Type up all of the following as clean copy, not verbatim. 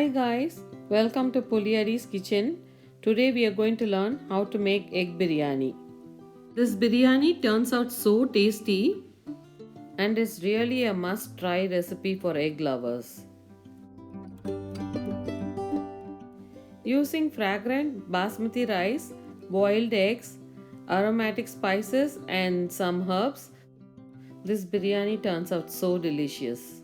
Hi guys, welcome to Puliari's kitchen. Today we are going to learn how to make egg biryani. This biryani turns out so tasty and is really a must try recipe for egg lovers. Using fragrant basmati rice, boiled eggs, aromatic spices and some herbs, this biryani turns out so delicious.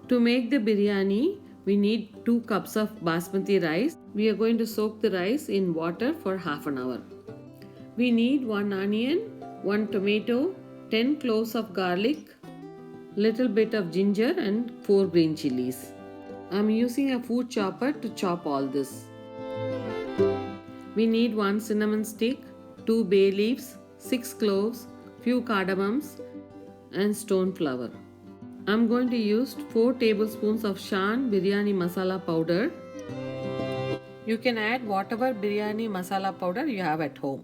To make the biryani, we need 2 cups of basmati rice. We are going to soak the rice in water for half an hour. We need 1 onion, 1 tomato, 10 cloves of garlic, little bit of ginger and 4 green chilies. I am using a food chopper to chop all this. We need 1 cinnamon stick, 2 bay leaves, 6 cloves, few cardamoms and stone flower. I'm going to use 4 tablespoons of Shan biryani masala powder. You can add whatever biryani masala powder you have at home.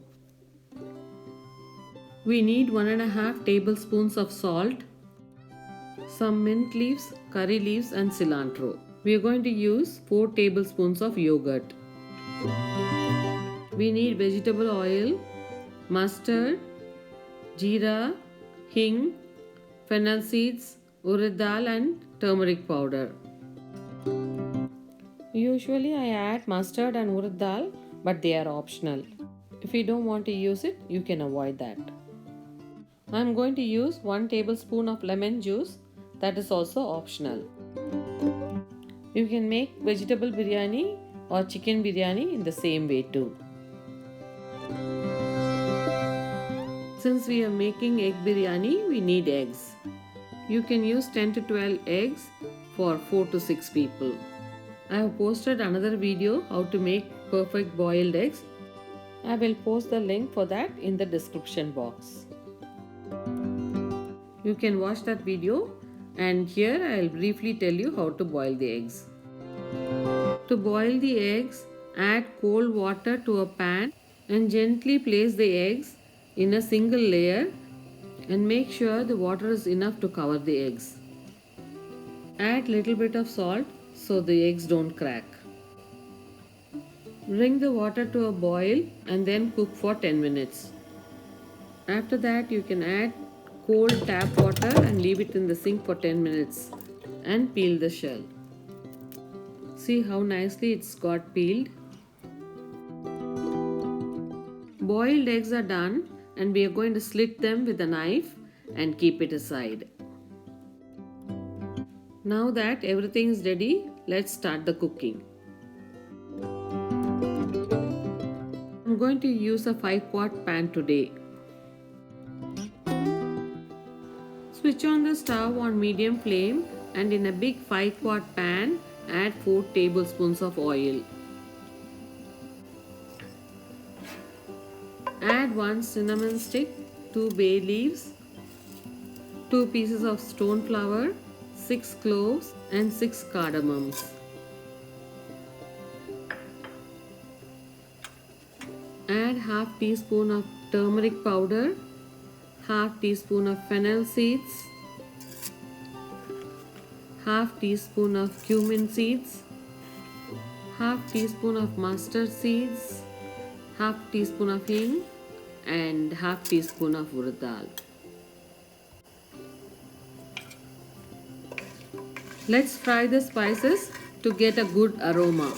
We need 1.5 tablespoons of salt, some mint leaves, curry leaves and cilantro. We are going to use 4 tablespoons of yogurt. We need vegetable oil, mustard, jeera, hing, fennel seeds, urad dal and turmeric powder. Usually I add mustard and urad dal, but they are optional. If you don't want to use it, you can avoid that. I am going to use 1 tablespoon of lemon juice, that is also optional. You can make vegetable biryani or chicken biryani in the same way too. Since we are making egg biryani, we need eggs. You can use 10 to 12 eggs for 4 to 6 people. I have posted another video how to make perfect boiled eggs. I will post the link for that in the description box. You can watch that video, and here I will briefly tell you how to boil the eggs. To boil the eggs, add cold water to a pan and gently place the eggs in a single layer and make sure the water is enough to cover the eggs. Add little bit of salt so the eggs don't crack. Bring the water to a boil and then cook for 10 minutes. After that you can add cold tap water and leave it in the sink for 10 minutes and peel the shell. See how nicely it's got peeled. Boiled eggs are done and we are going to slit them with a knife and keep it aside. Now that everything is ready, let's start the cooking. I'm going to use a 5-quart pan today. Switch on the stove on medium flame and in a big 5-quart pan add 4 tablespoons of oil. Add 1 cinnamon stick, 2 bay leaves, 2 pieces of stone flower, 6 cloves and 6 cardamoms. Add half teaspoon of turmeric powder, half teaspoon of fennel seeds, half teaspoon of cumin seeds, half teaspoon of mustard seeds, half teaspoon of hing and half teaspoon of urad dal. Let's fry the spices to get a good aroma.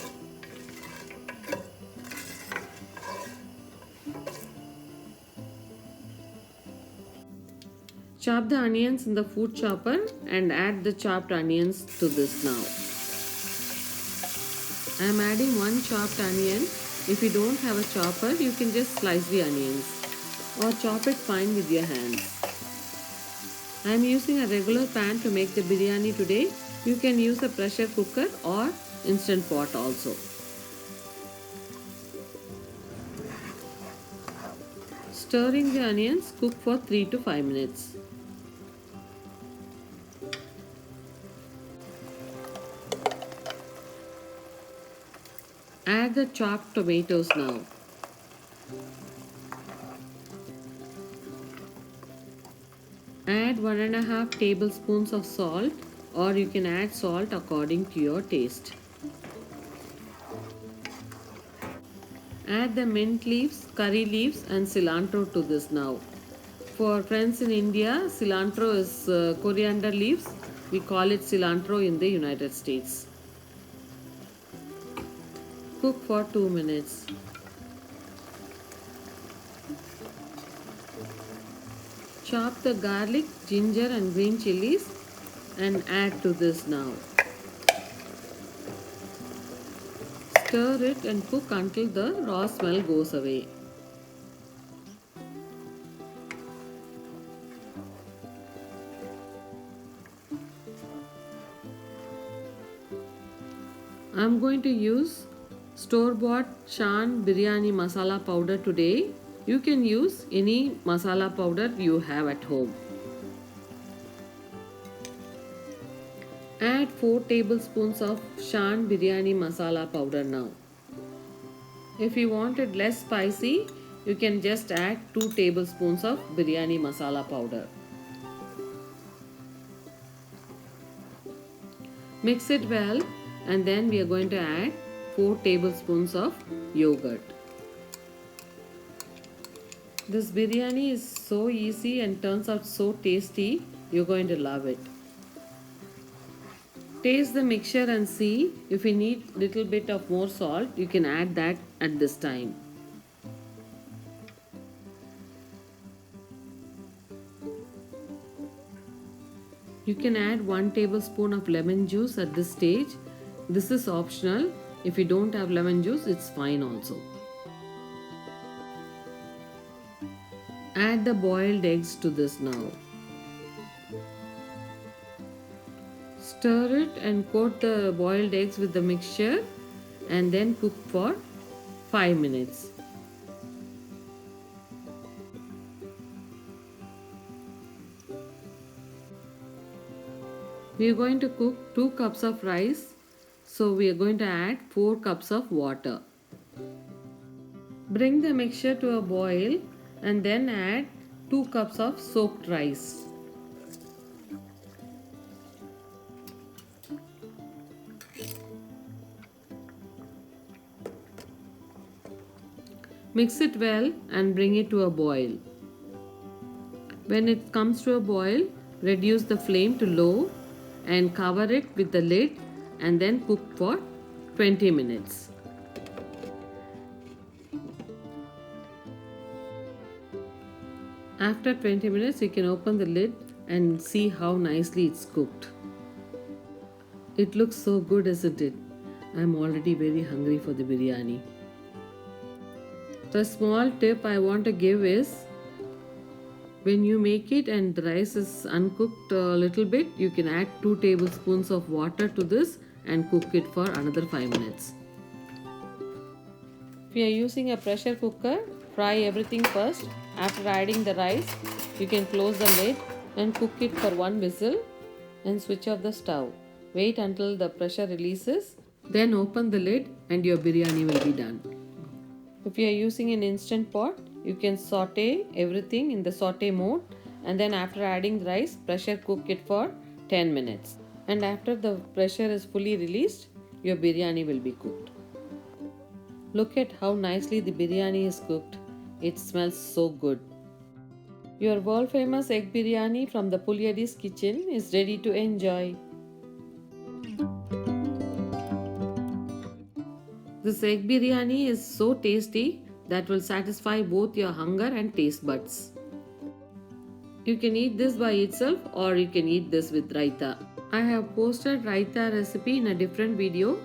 Chop the onions in the food chopper and add the chopped onions to this now. I am adding 1 chopped onion. If you don't have a chopper, you can just slice the onions or chop it fine with your hands. I am using a regular pan to make the biryani today. You can use a pressure cooker or instant pot also. Stirring the onions, cook for 3 to 5 minutes. Add the chopped tomatoes now. Add 1.5 tablespoons of salt, or you can add salt according to your taste. Add the mint leaves, curry leaves and cilantro to this now. For friends in India, cilantro is coriander leaves. We call it cilantro in the United States. Cook for 2 minutes. Chop the garlic, ginger and green chilies and add to this now. Stir it and cook until the raw smell goes away. I am going to use store-bought Shan biryani masala powder today. You can use any masala powder you have at home. Add 4 tablespoons of Shan biryani masala powder now. If you want it less spicy, you can just add 2 tablespoons of biryani masala powder. Mix it well and then we are going to add 4 tablespoons of yogurt. This biryani is so easy and turns out so tasty. You're going to love it. Taste the mixture and see if you need little bit of more salt, you can add that at this time. You can add 1 tablespoon of lemon juice at this stage. This is optional. If you don't have lemon juice, it's fine also. Add the boiled eggs to this now. Stir it and coat the boiled eggs with the mixture and then cook for 5 minutes. We are going to cook 2 cups of rice, so we are going to add 4 cups of water. Bring the mixture to a boil and then add 2 cups of soaked rice. Mix it well and bring it to a boil. When it comes to a boil, reduce the flame to low and cover it with the lid and then cook for 20 minutes. After 20 minutes, you can open the lid and see how nicely it's cooked. It looks so good, isn't it? I'm already very hungry for the biryani. The small tip I want to give is, when you make it and the rice is uncooked a little bit, you can add 2 tablespoons of water to this and cook it for another 5 minutes. If you are using a pressure cooker, fry everything first. After adding the rice, you can close the lid and cook it for 1 whistle and switch off the stove. Wait until the pressure releases, then open the lid and your biryani will be done. If you are using an instant pot, you can saute everything in the saute mode and then after adding the rice, pressure cook it for 10 minutes. And after the pressure is fully released, your biryani will be cooked. Look at how nicely the biryani is cooked. It smells so good. Your world famous egg biryani from the Pulyadi's kitchen is ready to enjoy. This egg biryani is so tasty that will satisfy both your hunger and taste buds. You can eat this by itself or you can eat this with raita. I have posted raita recipe in a different video.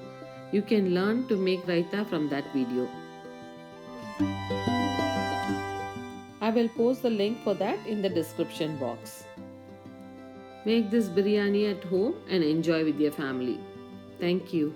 You can learn to make raita from that video. I will post the link for that in the description box. Make this biryani at home and enjoy with your family. Thank you.